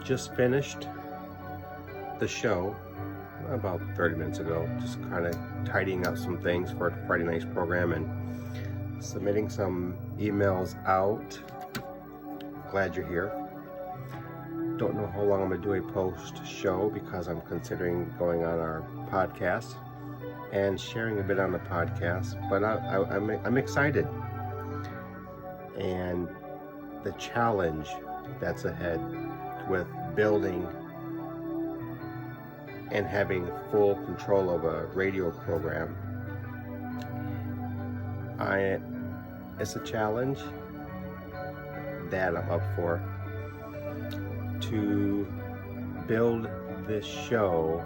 just finished the show about 30 minutes ago, just kind of tidying up some things for Friday night's program and submitting some emails out. Glad you're here. Don't know how long I'm going to do a post show because I'm considering going on our podcast and sharing a bit on the podcast, but I'm excited. And the challenge that's ahead with building and having full control of a radio program, it's a challenge that I'm up for, to build this show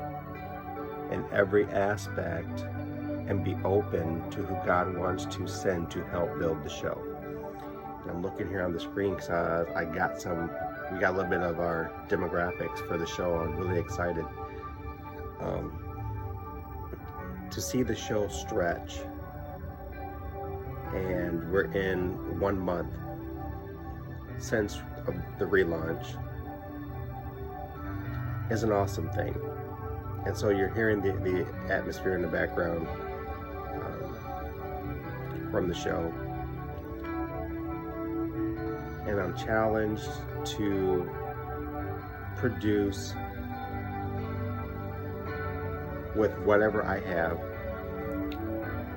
in every aspect and be open to who God wants to send to help build the show. And I'm looking here on the screen because we got a little bit of our demographics for the show. I'm really excited to see the show stretch, and we're in 1 month since the relaunch. Is an awesome thing. And so you're hearing the atmosphere in the background from the show, and I'm challenged to produce with whatever I have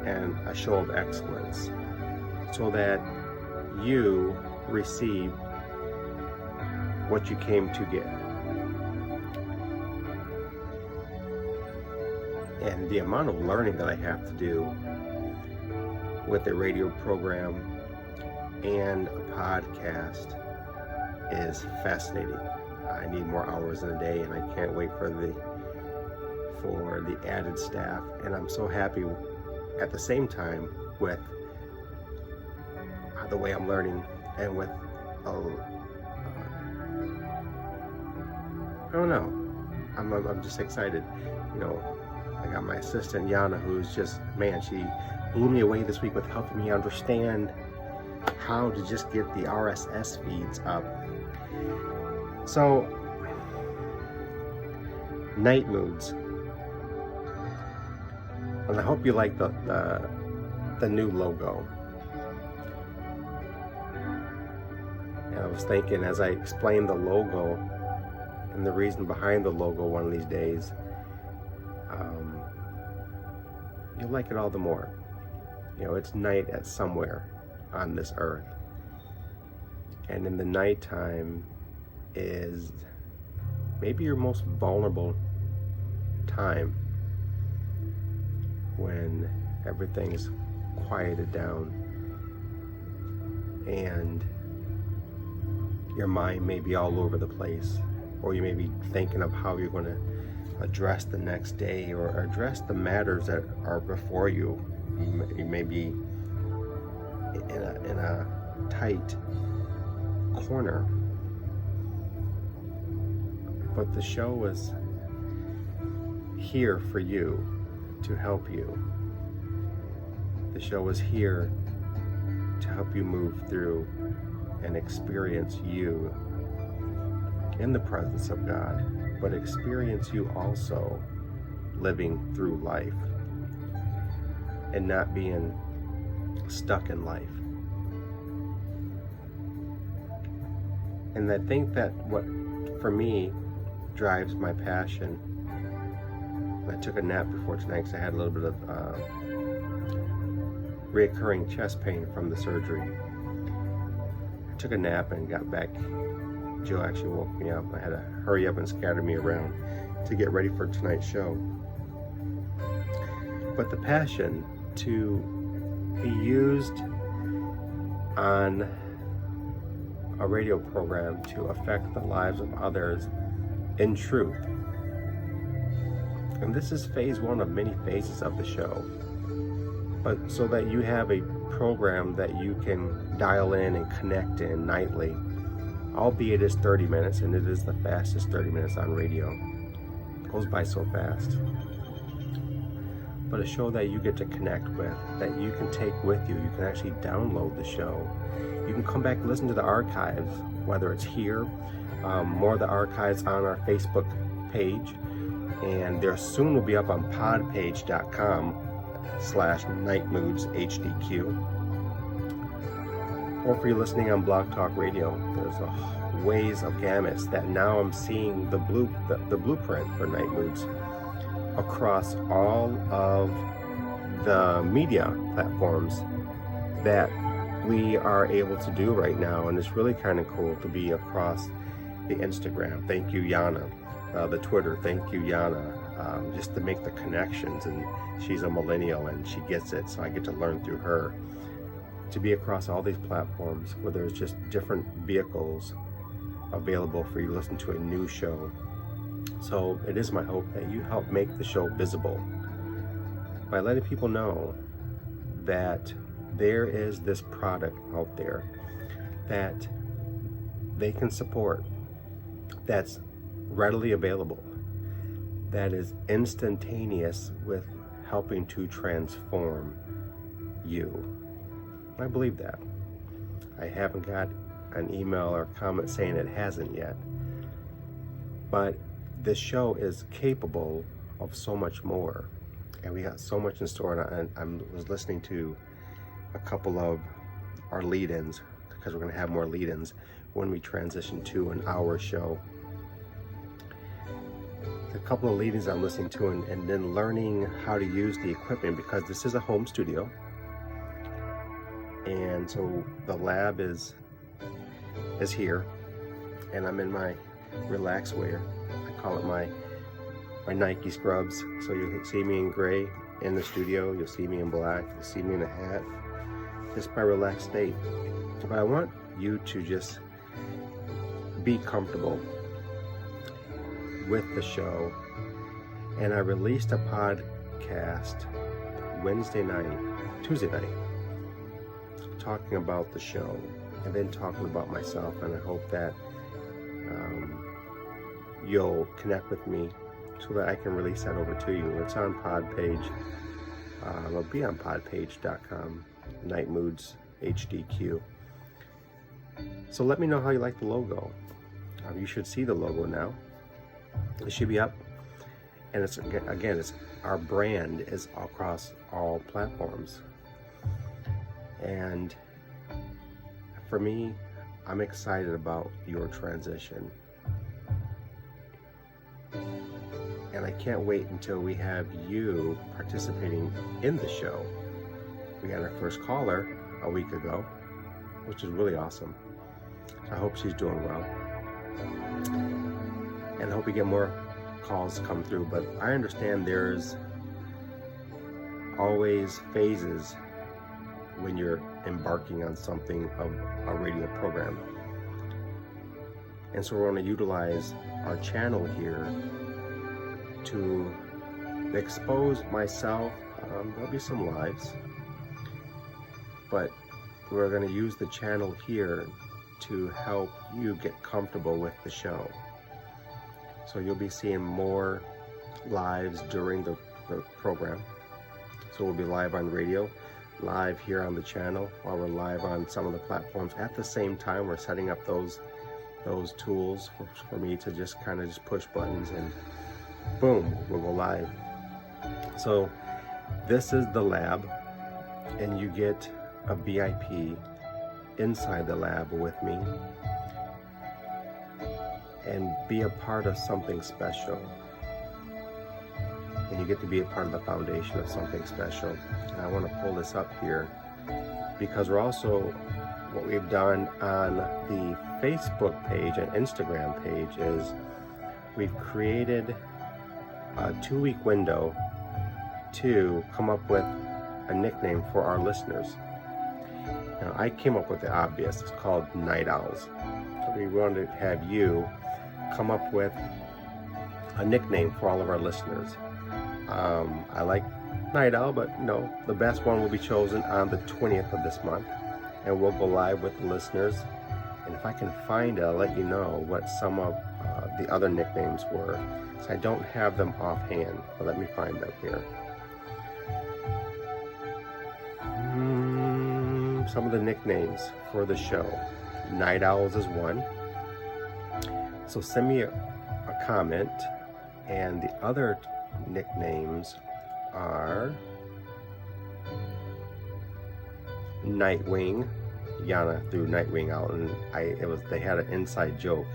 and a show of excellence so that you receive what you came to get. And the amount of learning that I have to do with a radio program and a podcast is fascinating. I need more hours in a day, and I can't wait for the added staff. And I'm so happy at the same time with the way I'm learning, and with I don't know, I'm just excited. You know, I got my assistant Yana, who's just, man, she blew me away this week with helping me understand how to just get the RSS feeds up. So, Night Moods. And I hope you like the new logo. And I was thinking, as I explained the logo and the reason behind the logo one of these days, you'll like it all the more. You know, it's night at somewhere on this earth. And in the nighttime is maybe your most vulnerable time, when everything is quieted down and your mind may be all over the place, or you may be thinking of how you're going to address the next day or address the matters that are before you. You may be in a tight corner, but the show is here for you, to help you. The show is here to help you move through and experience you in the presence of God, but experience you also living through life and not being stuck in life. And I think that what, for me, drives my passion. I took a nap before tonight because I had a little bit of reoccurring chest pain from the surgery. I took a nap and got back. Jill actually woke me up. I had to hurry up and scatter me around to get ready for tonight's show. But the passion to be used on a radio program to affect the lives of others in truth. And this is phase one of many phases of the show. But so that you have a program that you can dial in and connect in nightly, albeit it's 30 minutes, and it is the fastest 30 minutes on radio. It goes by so fast. but a show that you get to connect with, that you can take with you. You can actually download the show. You can come back and listen to the archives, whether it's here, more of the archives on our Facebook page, and there soon will be up on podpage.com/nightmoodshdq. Or if you're listening on Blog Talk Radio, there's ways of gamuts that now I'm seeing the blueprint for Night Moods across all of the media platforms that we are able to do right now, and it's really kind of cool to be across the Instagram. Thank you, Yana. The Twitter. Thank you, Yana. Just to make the connections, and she's a millennial and she gets it, so I get to learn through her. To be across all these platforms where there's just different vehicles available for you to listen to a new show. So it is my hope that you help make the show visible by letting people know that there is this product out there that they can support, that's readily available, that is instantaneous with helping to transform you. I believe that. I haven't got an email or comment saying it hasn't yet, but this show is capable of so much more, and we got so much in store. And I was listening to a couple of our lead-ins, because we're going to have more lead-ins when we transition to an hour show. A couple of lead-ins I'm listening to, and then learning how to use the equipment, because this is a home studio, and so the lab is here, and I'm in my relax wear. I call it my Nike scrubs. So you'll see me in gray in the studio, you'll see me in black, you'll see me in a hat, just my relaxed state. But I want you to just be comfortable with the show. And I released a podcast Tuesday night, talking about the show, and then talking about myself, and I hope that you'll connect with me so that I can release that over to you. It's on Podpage. It'll be on podpage.com, Night Moods HDQ. So let me know how you like the logo. You should see the logo now. It should be up, and it's our brand is across all platforms. And for me, I'm excited about your transition. And I can't wait until we have you participating in the show. We got our first caller a week ago, which is really awesome. I hope she's doing well. And I hope we get more calls come through. But I understand there's always phases when you're embarking on something of a radio program. And so we're going to utilize our channel here to expose myself. There'll be some lives, but we're going to use the channel here to help you get comfortable with the show. So you'll be seeing more lives during the program. So we'll be live on radio, live here on the channel, while we're live on some of the platforms. At the same time, we're setting up those tools for me to just kind of just push buttons, and boom, we'll go live. So this is the lab, and you get a VIP inside the lab with me and be a part of something special. And you get to be a part of the foundation of something special. And I want to pull this up here because we're also, what we've done on the Facebook page and Instagram page is we've created a 2-week window to come up with a nickname for our listeners. Now, I came up with the obvious. It's called Night Owls. So we wanted to have you come up with a nickname for all of our listeners. I like Night Owl, but the best one will be chosen on the 20th of this month, and we'll go live with the listeners. And if I can find it, I'll let you know what some of the other nicknames were. So I don't have them offhand, but let me find them here. some of the nicknames for the show. Night Owls is one. So send me a comment. And the other nicknames are Nightwing. Yana threw Nightwing out, and they had an inside joke,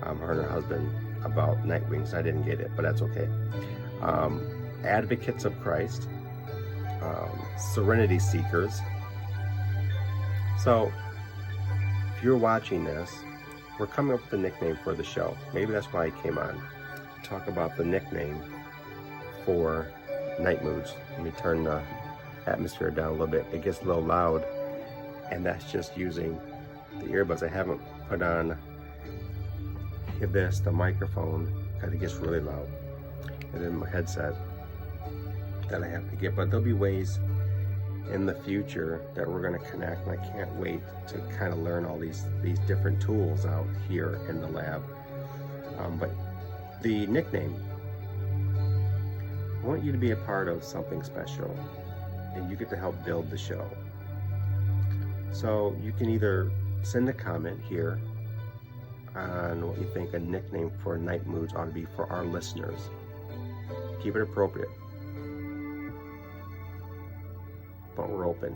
her and her husband, about Nightwing, so I didn't get it, but that's okay. Advocates of Christ, Serenity Seekers. So if you're watching this, we're coming up with a nickname for the show. Maybe that's why I came on. Talk about the nickname for Night Moods. Let me turn the atmosphere down a little bit. It gets a little loud, and that's just using the earbuds. I haven't put on the microphone, because it gets really loud, and then my headset that I have to get. But there'll be ways in the future that we're going to connect, and I can't wait to kind of learn all these different tools out here in the lab. But the nickname, I want you to be a part of something special, and you get to help build the show. So you can either send a comment here on what you think a nickname for Night Moods ought to be for our listeners. Keep it appropriate, but we're open,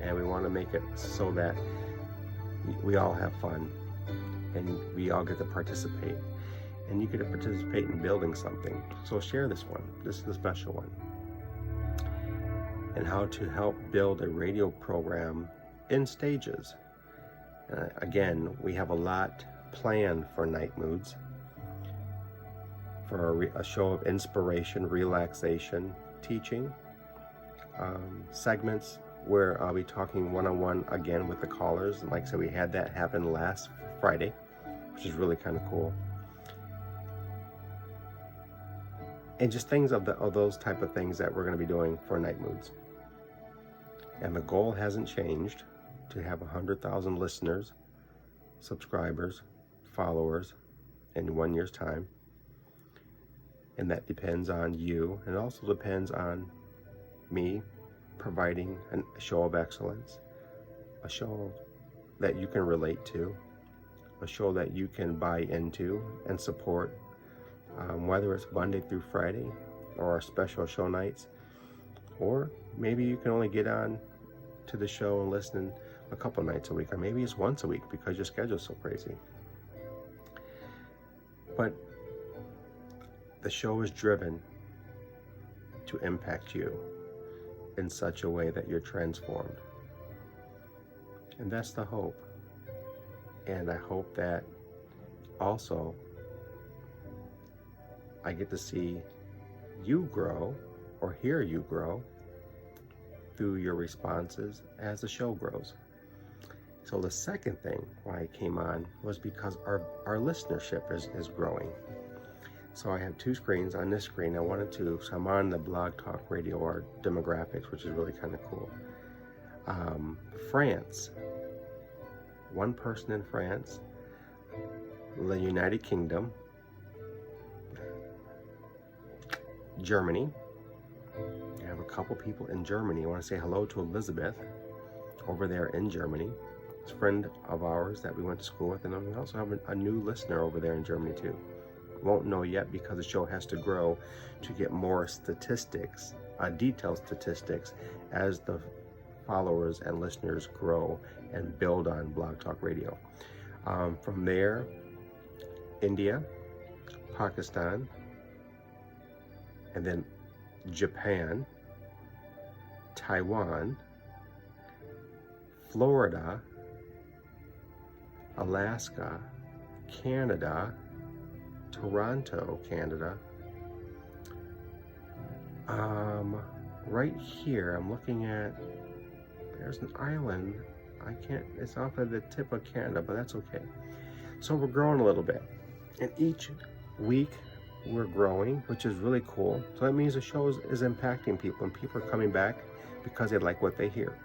and we want to make it so that we all have fun and we all get to participate, and you get to participate in building something. So share this one. This is the special one. And how to help build a radio program in stages. Again, we have a lot planned for Night Moods, for a show of inspiration, relaxation, teaching, segments where I'll be talking one-on-one again with the callers. And like I said, we had that happen last Friday, which is really kind of cool. And just things of those type of things that we're going to be doing for Night Moods. And the goal hasn't changed, to have 100,000 listeners, subscribers, followers in 1 year's time. And that depends on you, and it also depends on me providing a show of excellence, a show that you can relate to, a show that you can buy into and support, whether it's Monday through Friday or our special show nights, or maybe you can only get on to the show and listen a couple nights a week, or maybe it's once a week because your schedule's so crazy. But the show is driven to impact you in such a way that you're transformed. And that's the hope. And I hope that also I get to see you grow, or hear you grow, through your responses as the show grows. So the second thing why I came on was because our listenership is growing. So I have two screens. On this screen, so I'm on the Blog Talk Radio, our demographics, which is really kind of cool. France, one person in France, the United Kingdom, Germany. I have a couple people in Germany. I want to say hello to Elizabeth over there in Germany. It's a friend of ours that we went to school with, and we also have a new listener over there in Germany too. Won't know yet because the show has to grow to get more statistics, detailed statistics, as the followers and listeners grow and build on Blog Talk Radio. From there, India, Pakistan, and then Japan, Taiwan, Florida, Alaska, Canada, Toronto, Canada. Right here, I'm looking at, there's an island. It's off of the tip of Canada, but that's okay. So we're growing a little bit. And each week we're growing, which is really cool. So that means the show is impacting people, and people are coming back because they like what they hear.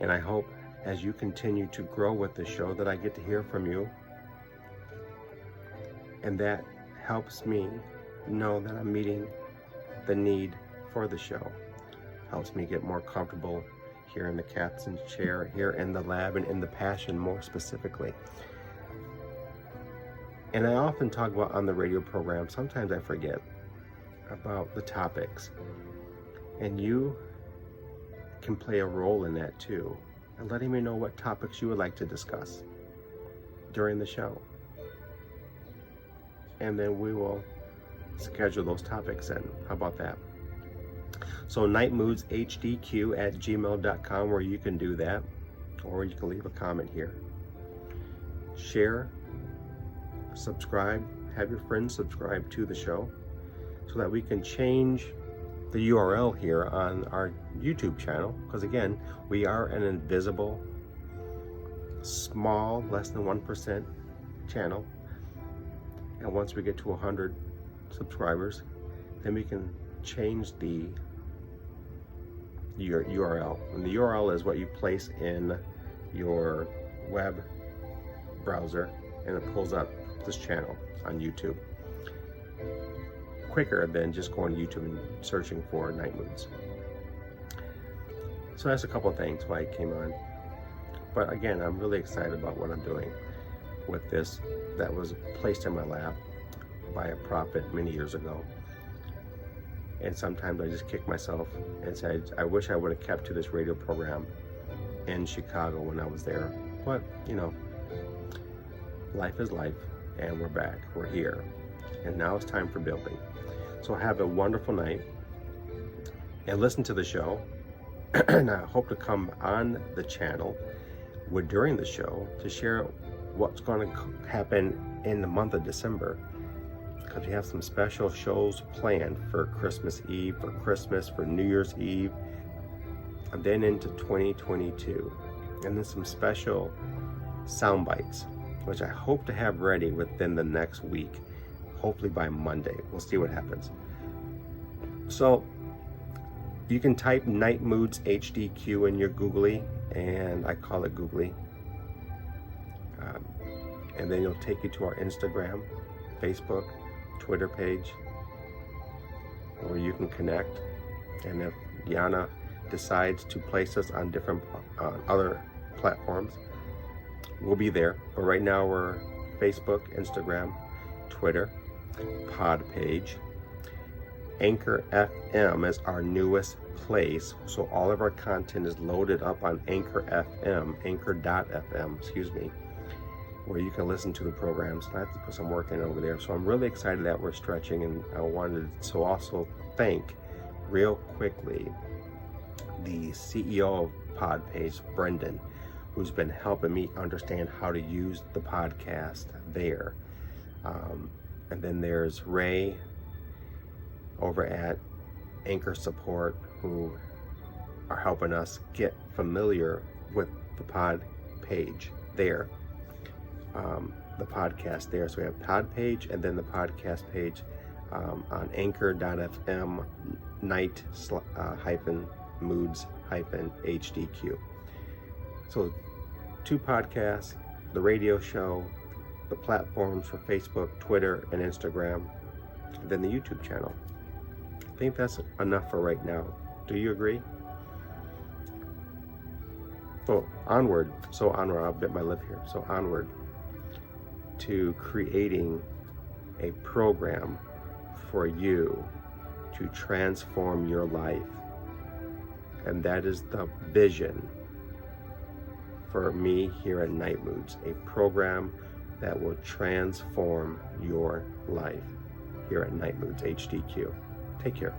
And I hope as you continue to grow with the show that I get to hear from you, and that helps me know that I'm meeting the need for the show. Helps me get more comfortable here in the captain's chair, here in the lab, and in the passion more specifically. And I often talk about on the radio program, sometimes I forget about the topics. And you can play a role in that too, and letting me know what topics you would like to discuss during the show. And then we will schedule those topics in. How about that? So nightmoodshdq@gmail.com, where you can do that, or you can leave a comment here. Share, subscribe, have your friends subscribe to the show so that we can change the URL here on our YouTube channel, because again, we are an invisible, small, less than 1% channel. And once we get to 100 subscribers, then we can change the URL. And the URL is what you place in your web browser, and it pulls up this channel on YouTube quicker than just going to YouTube and searching for Night Moods. So that's a couple of things why I came on. But again, I'm really excited about what I'm doing with this that was placed in my lap by a prophet many years ago. And sometimes I just kick myself and say, I wish I would have kept to this radio program in Chicago when I was there. But, you know, life is life, and we're back, we're here. And now it's time for building. So have a wonderful night and listen to the show. And I hope to come on the channel during the show to share what's going to happen in the month of December, because we have some special shows planned for Christmas Eve, for Christmas, for New Year's Eve, and then into 2022. And then some special sound bites, which I hope to have ready within the next week, hopefully by Monday. We'll see what happens. So you can type Night Moods HDQ in your Googly, and I call it Googly. And then it'll take you to our Instagram, Facebook, Twitter page, where you can connect. And if Yana decides to place us on different other platforms, we'll be there. But right now we're Facebook, Instagram, Twitter, Pod page. Anchor FM is our newest place, so all of our content is loaded up on Anchor FM, Anchor.fm, excuse me, where you can listen to the programs. And I have to put some work in over there, so I'm really excited that we're stretching. And I wanted to also thank real quickly the CEO of Pod page, Brendan, who's been helping me understand how to use the podcast there. And then there's Ray over at Anchor Support, who are helping us get familiar with the pod page there, the podcast there. So we have pod page and then the podcast page on Anchor.fm night-moods-HDQ. So 2 podcasts, the radio show, the platforms for Facebook, Twitter, and Instagram, then the YouTube channel. I think that's enough for right now. Do you agree? So onward, I'll bit my lip here. So onward to creating a program for you to transform your life. And that is the vision for me here at Night Moods, a program that will transform your life here at Night Moods HDQ. Take care.